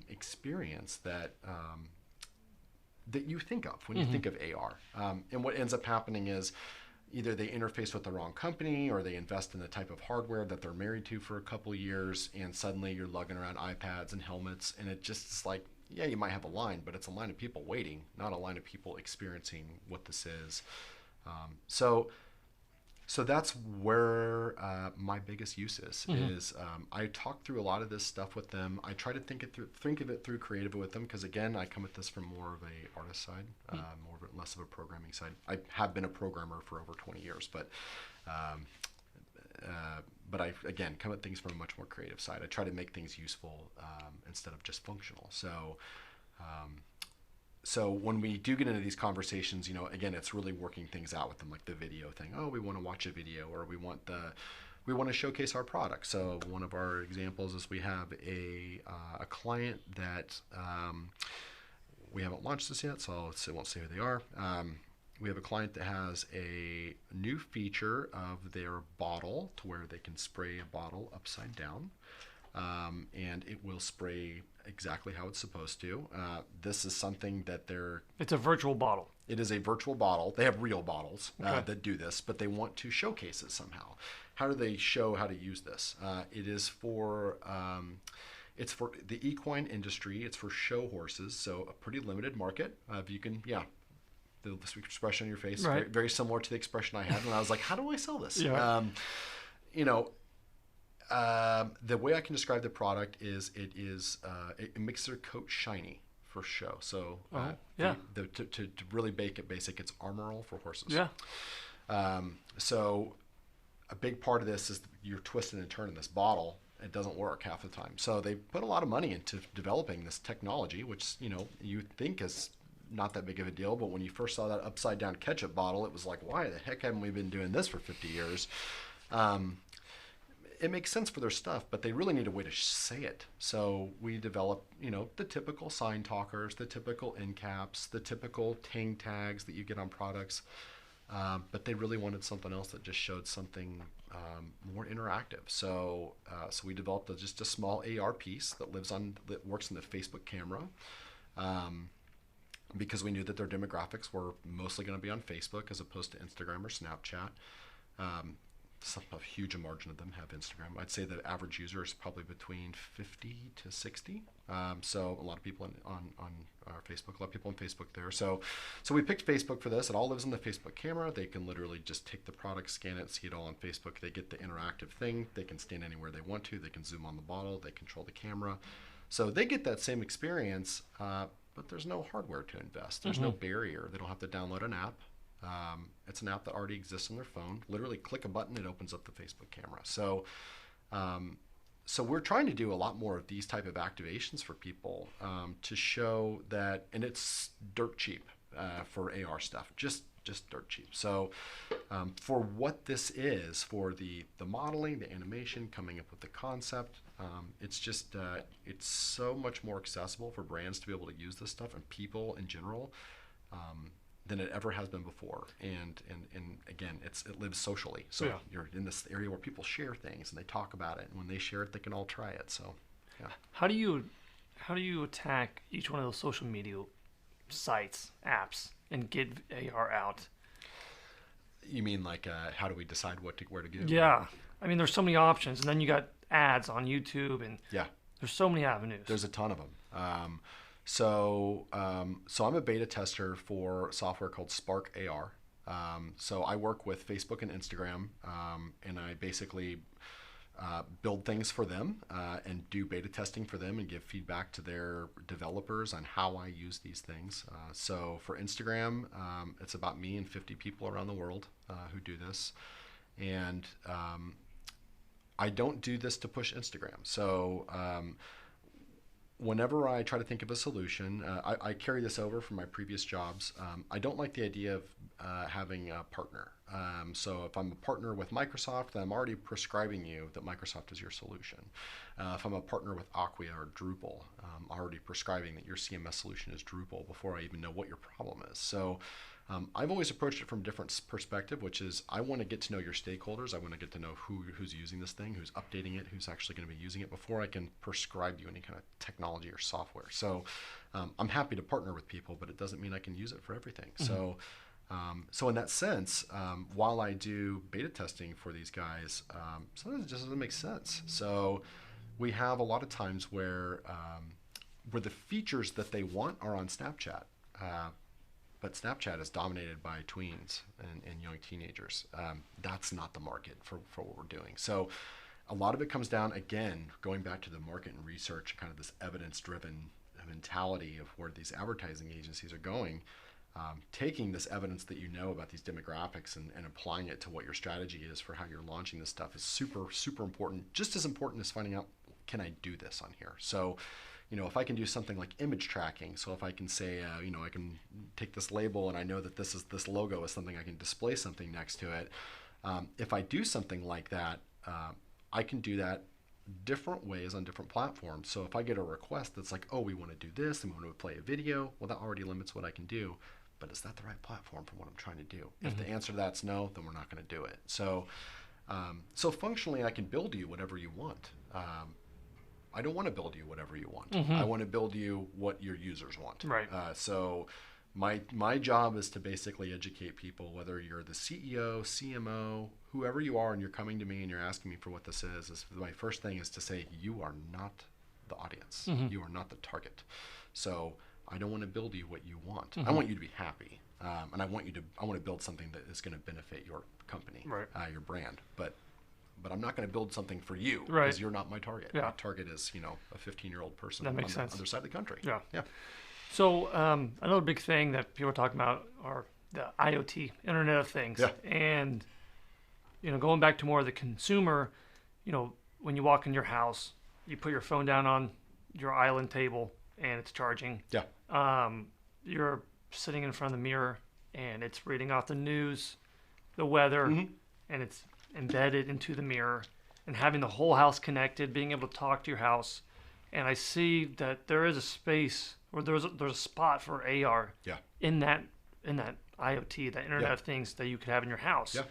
experience that you think of when you think of AR. And what ends up happening is either they interface with the wrong company, or they invest in the type of hardware that they're married to for a couple of years, and suddenly you're lugging around iPads and helmets, and it just is like, yeah, you might have a line, but it's a line of people waiting, not a line of people experiencing what this is. So that's where my biggest use is. I talk through a lot of this stuff with them. I try to think of it through creative with them, because again, I come at this from more of a artist side, less of a programming side. I have been a programmer for over 20 years, but I again come at things from a much more creative side. I try to make things useful instead of just functional. So when we do get into these conversations, again, it's really working things out with them, like the video thing. Oh, we want to watch a video, or we want to showcase our product. So one of our examples is we have a client that we haven't launched this yet, so I won't say who they are. We have a client that has a new feature of their bottle, to where they can spray a bottle upside down. And it will spray exactly how it's supposed to. This is something that It's a virtual bottle. It is a virtual bottle. They have real bottles that do this, but they want to showcase it somehow. How do they show how to use this? It is for it's for the equine industry. It's for show horses, so a pretty limited market. If you can, the expression on your face, very, very similar to the expression I had when I was like, how do I sell this? The way I can describe the product is it makes their coat shiny for show. So to really make it basic, it's armor all for horses. So a big part of this is you're twisting and turning this bottle. It doesn't work half the time. So they put a lot of money into developing this technology, which you think is not that big of a deal, but when you first saw that upside down ketchup bottle, it was like, why the heck haven't we been doing this for 50 years? It makes sense for their stuff, but they really need a way to say it. So we developed, the typical sign talkers, the typical end caps, the typical tang tags that you get on products. But they really wanted something else that just showed something more interactive. So we developed just a small AR piece that works in the Facebook camera. Because we knew that their demographics were mostly going to be on Facebook as opposed to Instagram or Snapchat. A huge margin of them have Instagram. I'd say the average user is probably between 50 to 60. So a lot of people on our Facebook, a lot of people on Facebook there. So we picked Facebook for this. It all lives in the Facebook camera. They can literally just take the product, scan it, see it all on Facebook. They get the interactive thing. They can stand anywhere they want to. They can zoom on the bottle. They control the camera. So they get that same experience, but there's no hardware to invest. There's no barrier. They don't have to download an app. It's an app that already exists on their phone. Literally click a button, it opens up the Facebook camera. So we're trying to do a lot more of these type of activations for people to show that, and it's dirt cheap for AR stuff, just dirt cheap. So for what this is, for the modeling, the animation, coming up with the concept, it's just it's so much more accessible for brands to be able to use this stuff, and people in general, than it ever has been before. And again, it lives socially. So you're in this area where people share things and they talk about it, and when they share it, they can all try it. So How do you how do you attack each one of those social media sites, apps, and get AR out? You mean like how do we decide where to go? Yeah. I mean, there's so many options, and then you got ads on YouTube, and Yeah. there's so many avenues. There's a ton of them. So I'm a beta tester for software called Spark AR. So I work with Facebook and Instagram, and I basically build things for them and do beta testing for them and give feedback to their developers on how I use these things. So for Instagram, it's about me and 50 people around the world who do this. And I don't do this to push Instagram. So whenever I try to think of a solution, I carry this over from my previous jobs. I don't like the idea of having a partner. So if I'm a partner with Microsoft, then I'm already prescribing you that Microsoft is your solution. If I'm a partner with Acquia or Drupal, I'm already prescribing that your CMS solution is Drupal before I even know what your problem is. So I've always approached it from a different perspective, which is I want to get to know your stakeholders. I want to get to know who's using this thing, who's updating it, who's actually going to be using it before I can prescribe you any kind of technology or software. So I'm happy to partner with people, but it doesn't mean I can use it for everything. Mm-hmm. So in that sense, while I do beta testing for these guys, sometimes it just doesn't make sense. So we have a lot of times where the features that they want are on Snapchat. But Snapchat is dominated by tweens and young teenagers. That's not the market for what we're doing. So a lot of it comes down, again, going back to the market and research, kind of this evidence-driven mentality of where these advertising agencies are going, taking this evidence that you know about these demographics and applying it to what your strategy is for how you're launching this stuff is super, super important, just as important as finding out, can I do this on here? So if I can do something like image tracking, so if I can say, I can take this label and I know that this logo is something I can display something next to it. If I do something like that, I can do that different ways on different platforms. So if I get a request that's like, oh, we want to do this and we want to play a video, well, that already limits what I can do. But is that the right platform for what I'm trying to do? Mm-hmm. If the answer to that's no, then we're not going to do it. So functionally, I can build you whatever you want. I don't want to build you whatever you want. Mm-hmm. I want to build you what your users want. Right. So my job is to basically educate people, whether you're the CEO, CMO, whoever you are, and you're coming to me and you're asking me for what this is my first thing is to say, you are not the audience. Mm-hmm. You are not the target. So I don't want to build you what you want. Mm-hmm. I want you to be happy. And I want to build something that is going to benefit your company, right. Your brand. But I'm not going to build something for you because you're not my target. Yeah. My target is, a 15-year-old person on the other side of the country. Yeah. Yeah. So another big thing that people are talking about are the Iot Internet of Things. Yeah. And, going back to more of the consumer, when you walk in your house, you put your phone down on your island table and it's charging. Yeah. You're sitting in front of the mirror and it's reading off the news, the weather, mm-hmm. and it's embedded into the mirror, and having the whole house connected, being able to talk to your house. And I see that there is a space, or there's a spot for AR in that IoT, that Internet of Things that you could have in your house. Yeah.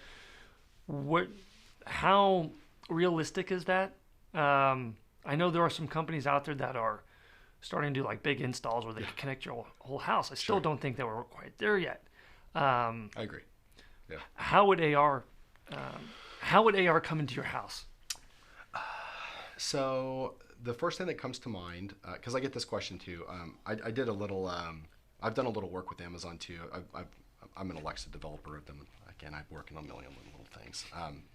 How realistic is that? I know there are some companies out there that are starting to do like big installs where they can connect your whole house. I still don't think that we're quite there yet. I agree. Yeah. How would AR come into your house? So the first thing that comes to mind, because I get this question too, I did a little, I've done a little work with Amazon too. I'm an Alexa developer. Again, I'm working on a million little things.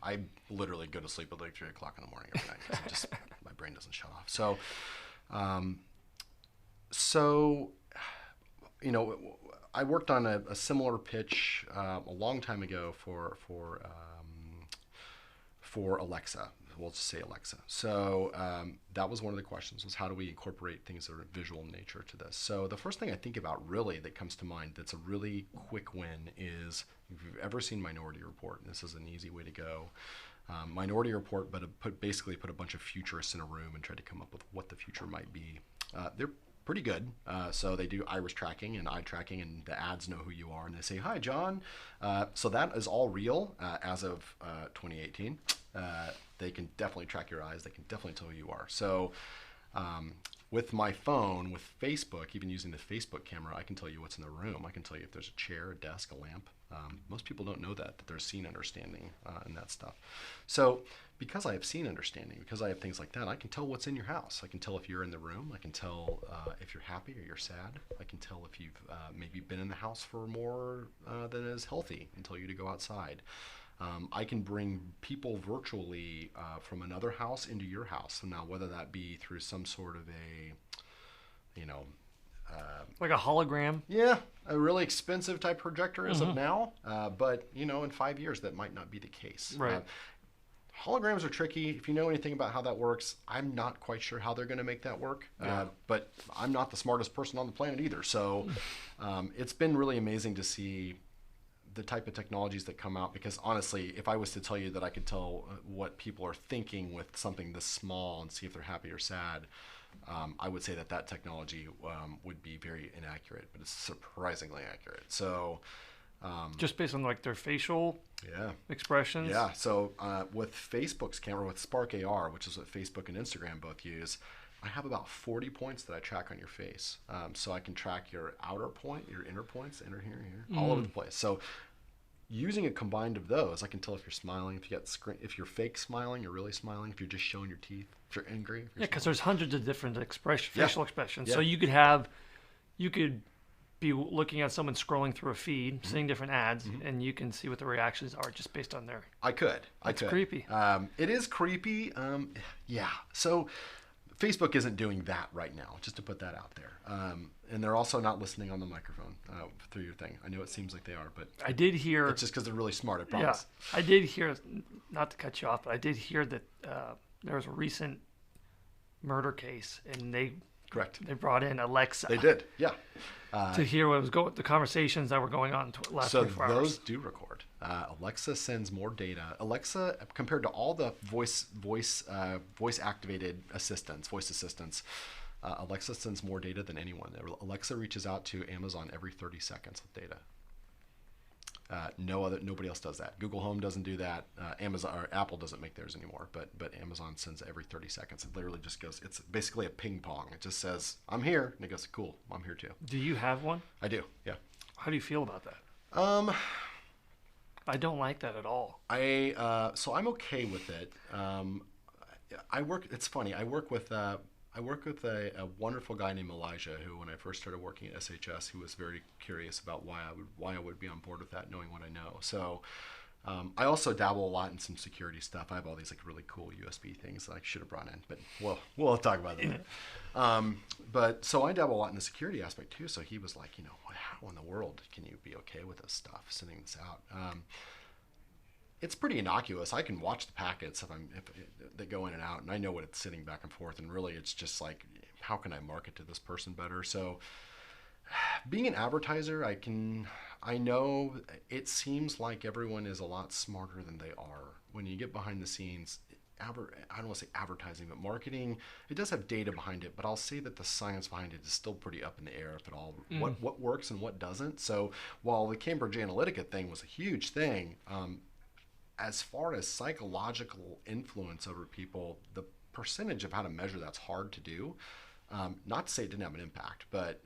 I literally go to sleep at like 3 o'clock in the morning every night because my brain doesn't shut off. So, I worked on a similar pitch a long time ago for Alexa. We'll just say Alexa. So that was one of the questions, was how do we incorporate things that are visual in nature to this? So the first thing I think about really that comes to mind that's a really quick win is, if you've ever seen Minority Report, and this is an easy way to go, Minority Report, but basically put a bunch of futurists in a room and tried to come up with what the future might be. They're pretty good. So they do iris tracking and eye tracking, and the ads know who you are, and they say, hi, John. So that is all real as of 2018. They can definitely track your eyes. They can definitely tell who you are. So With my phone, with Facebook, even using the Facebook camera, I can tell you what's in the room. I can tell you if there's a chair, a desk, a lamp. Most people don't know that there's scene understanding and that stuff. So because I have scene understanding, because I have things like that, I can tell what's in your house. I can tell if you're in the room. I can tell if you're happy or you're sad. I can tell if you've maybe been in the house for more than is healthy and tell you to go outside. I can bring people virtually from another house into your house. So now, whether that be through some sort of a, Like a hologram. yeah, a really expensive type projector as of now, but in 5 years that might not be the case. Right. Holograms are tricky. If you know anything about how that works, I'm not quite sure how they're going to make that work. But I'm not the smartest person on the planet either. So it's been really amazing to see the type of technologies that come out, because honestly, if I was to tell you that I could tell what people are thinking with something this small and see if they're happy or sad, I would say that technology would be very inaccurate, but it's surprisingly accurate. So Just based on like their facial expressions. Yeah. So with Facebook's camera, with Spark AR, which is what Facebook and Instagram both use, I have about 40 points that I track on your face. So I can track your outer point, your inner points, inner here, all over the place. So using a combined of those, I can tell if you're smiling, if you're fake smiling, you're really smiling, if you're just showing your teeth, if you're angry. If you're because there's hundreds of different facial expressions. Yeah. So you could be looking at someone scrolling through a feed, seeing different ads, and you can see what the reactions are just based on their. I could. It's creepy. It is creepy. Yeah. So Facebook isn't doing that right now, just to put that out there. And they're also not listening on the microphone through your thing. I know it seems like they are, but I did hear. it's just because they're really smart, I promise. Yeah, I did hear, not to cut you off, but I did hear that there was a recent murder case, and they Correct. They brought in Alexa. They did, yeah. To hear what was the conversations that were going on last 24 hours. So those do record. Alexa sends more data. Alexa, compared to all the voice activated assistants, voice assistants, Alexa sends more data than anyone. Alexa reaches out to Amazon every 30 seconds with data. Nobody else does that. Google Home doesn't do that. Amazon or Apple doesn't make theirs anymore. But Amazon sends every 30 seconds. It literally just goes. It's basically a ping pong. It just says, "I'm here," and it goes, "Cool, I'm here too." Do you have one? I do. Yeah. How do you feel about that? I don't like that at all. So I'm okay with it. It's funny. I work with a wonderful guy named Elijah, who, when I first started working at SHS, he was very curious about why I would be on board with that, knowing what I know. So I also dabble a lot in some security stuff. I have all these like really cool USB things that I should have brought in, but we'll talk about that. But so I dabble a lot in the security aspect too. So he was like, how in the world can you be okay with this stuff, sending this out? It's pretty innocuous. I can watch the packets if they go in and out, and I know what it's sitting back and forth. And really, it's just like, how can I market to this person better? So, being an advertiser, I know it seems like everyone is a lot smarter than they are. When you get behind the scenes, I don't want to say advertising, but marketing, it does have data behind it. But I'll say that the science behind it is still pretty up in the air, if at all. What works and what doesn't. So, while the Cambridge Analytica thing was a huge thing. As far as psychological influence over people, the percentage of how to measure that's hard to do. Not to say it didn't have an impact, but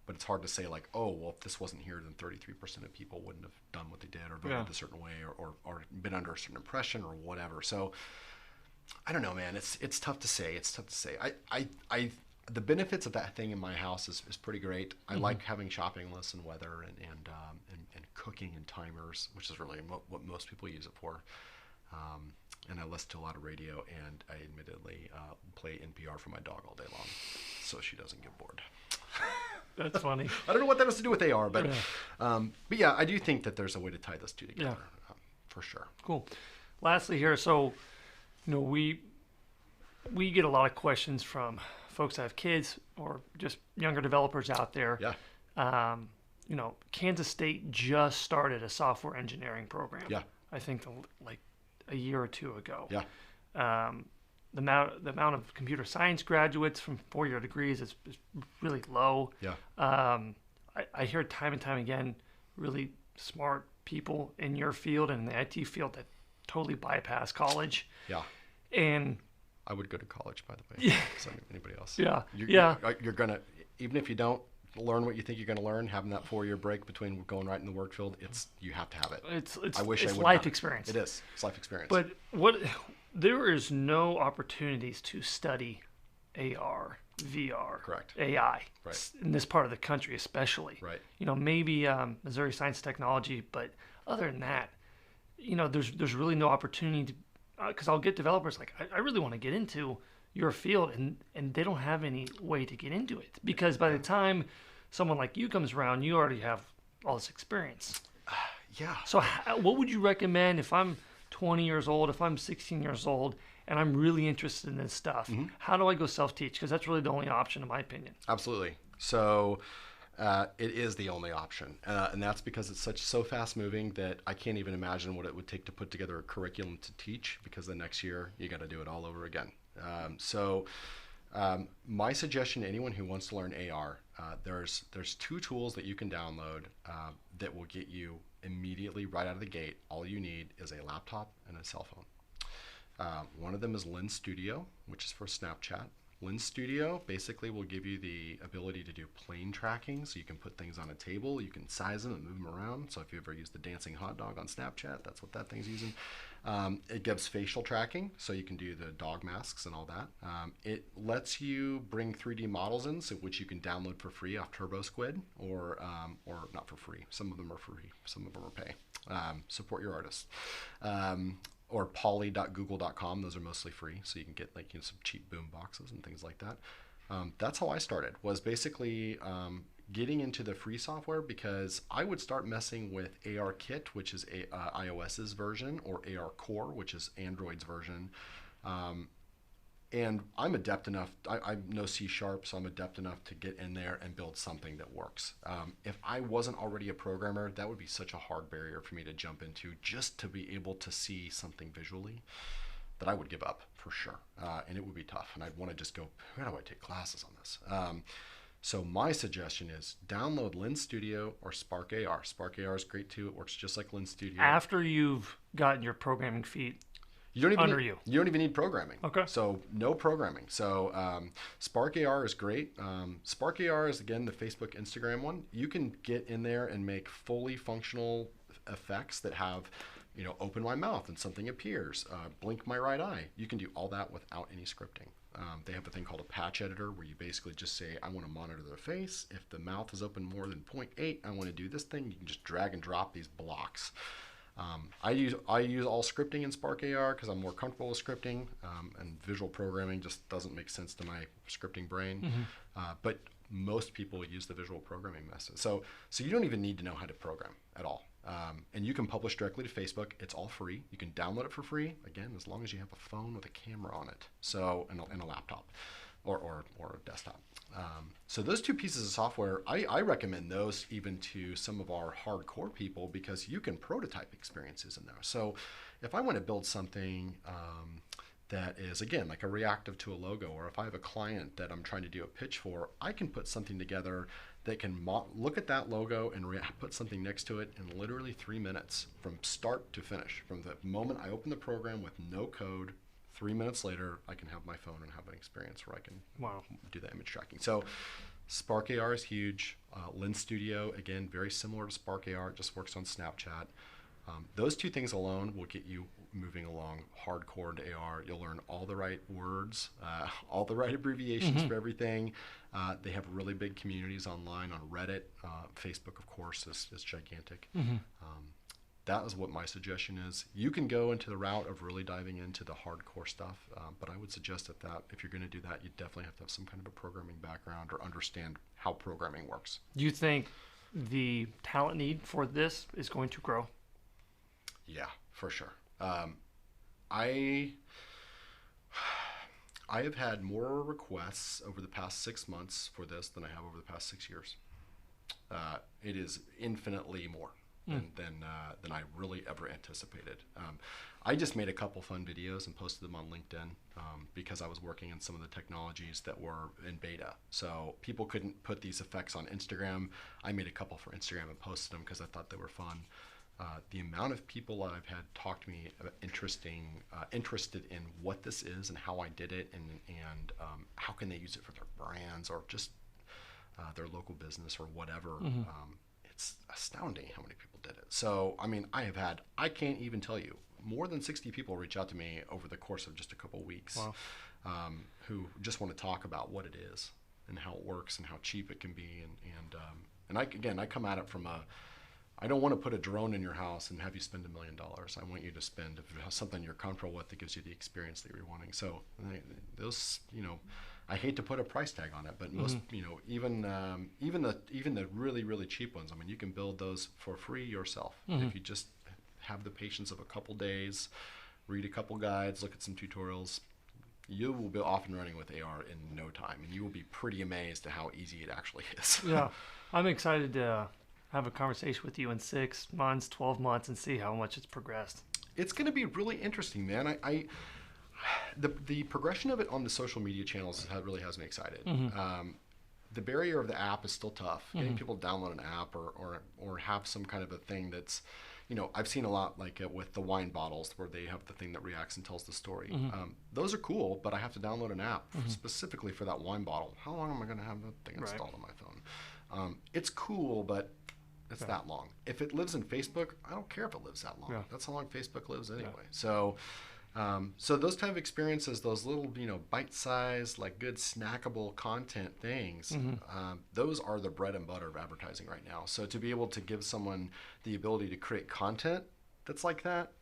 it's hard to say like, oh, well, if this wasn't here, then 33% of people wouldn't have done what they did or voted a certain way or been under a certain impression or whatever. So I don't know, man. It's tough to say. It's tough to say. I the benefits of that thing in my house is pretty great. I like having shopping lists and weather and cooking and timers, which is really what most people use it for. And I listen to a lot of radio, and I admittedly play NPR for my dog all day long, so she doesn't get bored. That's funny. I don't know what that has to do with AR, but yeah, I do think that there's a way to tie those two together, for sure. Cool. Lastly here, so we get a lot of questions from folks that have kids or just younger developers out there. Yeah. Kansas State just started a software engineering program. Yeah. I think like a year or two ago. Yeah. The amount of computer science graduates from 4-year degrees is really low. Yeah. I hear time and time again, really smart people in your field and in the IT field that totally bypass college. Yeah. And I would go to college, by the way. Yeah. So anybody else? Yeah. You're, Yeah. you're gonna, even if you don't learn what you think you're gonna learn, having that 4-year break between going right in the work field, you have to have it. It's I wish I it's would life have it. experience. It is. It's life experience. But there is no opportunities to study AR, VR, Correct. AI Right. in this part of the country, especially. Right. Maybe Missouri Science Technology, but other than that, there's really no opportunity to, because I'll get developers like, I really want to get into your field, and they don't have any way to get into it, because by the time someone like you comes around, you already have all this experience. Yeah. So what would you recommend if I'm 20 years old, if I'm 16 years old, and I'm really interested in this stuff? How do I go self-teach? Because that's really the only option, in my opinion. Absolutely. So it is the only option, and that's because it's so fast moving that I can't even imagine what it would take to put together a curriculum to teach, because the next year you got to do it all over again. My suggestion to anyone who wants to learn AR, there's 2 tools that you can download that will get you immediately right out of the gate. All you need is a laptop and a cell phone. One of them is Lens Studio, which is for Snapchat. Lens Studio basically will give you the ability to do plane tracking, so you can put things on a table, you can size them and move them around. So if you ever use the dancing hot dog on Snapchat, that's what that thing's using. It gives facial tracking, so you can do the dog masks and all that. It lets you bring 3D models in, so which you can download for free off TurboSquid, or not for free. Some of them are free, some of them are pay. Support your artists. Or poly.google.com. Those are mostly free, so you can get some cheap boom boxes and things like that. That's how I started, was basically getting into the free software, because I would start messing with ARKit, which is iOS's version, or AR Core, which is Android's version. And I'm adept enough, I know C#, so I'm adept enough to get in there and build something that works. If I wasn't already a programmer, that would be such a hard barrier for me to jump into, just to be able to see something visually, that I would give up for sure. And it would be tough, and I'd want to just go, where do I take classes on this? So my suggestion is download Lens Studio or Spark AR. Spark AR is great too. It works just like Lens Studio. After you've gotten your programming feet you don't even under need, you. You don't even need programming. Okay. So no programming. So Spark AR is great. Spark AR is, again, the Facebook, Instagram one. You can get in there and make fully functional effects that have, open my mouth and something appears, blink my right eye. You can do all that without any scripting. They have a thing called a patch editor, where you basically just say, I want to monitor their face. If the mouth is open more than 0.8, I want to do this thing. You can just drag and drop these blocks. I use all scripting in Spark AR because I'm more comfortable with scripting, and visual programming just doesn't make sense to my scripting brain. But most people use the visual programming method. So you don't even need to know how to program at all. And you can publish directly to Facebook. It's all free. You can download it for free, again, as long as you have a phone with a camera on it, and a laptop or a desktop. So those 2 pieces of software, I recommend those even to some of our hardcore people, because you can prototype experiences in there. So if I want to build something that is, again, like a reactive to a logo, or if I have a client that I'm trying to do a pitch for, I can put something together that can look at that logo and put something next to it in literally 3 minutes from start to finish. From the moment I open the program with no code, 3 minutes later, I can have my phone and have an experience where I can do the image tracking. So Spark AR is huge. Lens Studio, again, very similar to Spark AR. It just works on Snapchat. Those 2 things alone will get you moving along hardcore into AR. You'll learn all the right words, all the right abbreviations for everything. They have really big communities online on Reddit. Facebook, of course, is gigantic. That is what my suggestion is. You can go into the route of really diving into the hardcore stuff, but I would suggest that if you're going to do that, you definitely have to have some kind of a programming background or understand how programming works. Do you think the talent need for this is going to grow? Yeah, for sure. I have had more requests over the past 6 months for this than I have over the past 6 years. It is infinitely more than I really ever anticipated. I just made a couple fun videos and posted them on LinkedIn because I was working in some of the technologies that were in beta. So people couldn't put these effects on Instagram. I made a couple for Instagram and posted them because I thought they were fun. the amount of people I've had talk to me interested in what this is and how I did it, and how can they use it for their brands or just their local business or whatever. It's astounding how many people did it. So, I mean, I can't even tell you, more than 60 people reach out to me over the course of just a couple of weeks. Wow. Who just want to talk about what it is and how it works and how cheap it can be. And I come at it from I don't want to put a drone in your house and have you spend $1 million. I want you to spend something you're comfortable with that gives you the experience that you're wanting. So those, I hate to put a price tag on it, but most, even the really, really cheap ones, I mean, you can build those for free yourself. If you just have the patience of a couple days, read a couple guides, look at some tutorials, you will be off and running with AR in no time, and you will be pretty amazed at how easy it actually is. Yeah, I'm excited to have a conversation with you in 6 months, 12 months, and see how much it's progressed. It's going to be really interesting, man. The progression of it on the social media channels really has me excited. The barrier of the app is still tough. Getting people to download an app or have some kind of a thing that's, I've seen a lot like with the wine bottles where they have the thing that reacts and tells the story. Those are cool, but I have to download an app specifically for that wine bottle. How long am I going to have that thing installed on my phone? It's cool, but it's that long. If it lives in Facebook, I don't care if it lives that long. Yeah. That's how long Facebook lives anyway. So those type of experiences, those little, bite-sized, like good snackable content things, those are the bread and butter of advertising right now. So to be able to give someone the ability to create content that's like that,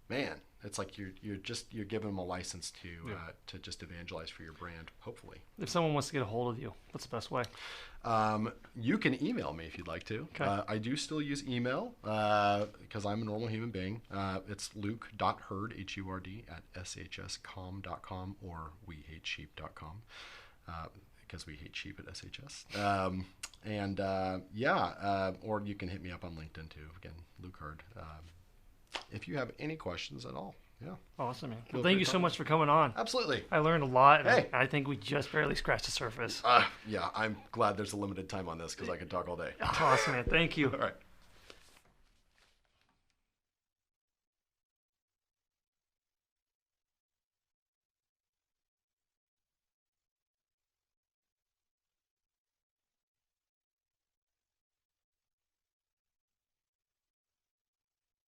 man, it's like you're giving them a license to just evangelize for your brand, hopefully. If someone wants to get a hold of you, what's the best way? You can email me if you'd like to. Okay. I do still use email because I'm a normal human being. It's luke.hurd, Hurd, at shscom.com or wehatesheep.com because we hate sheep at SHS. Or you can hit me up on LinkedIn too. Again, Luke Hurd. If you have any questions at all. Yeah. Awesome, man. Well, thank you so much for coming on. Absolutely. I learned a lot. Hey. I think we just barely scratched the surface. Yeah, I'm glad there's a limited time on this because I can talk all day. Awesome, man. Thank you. All right.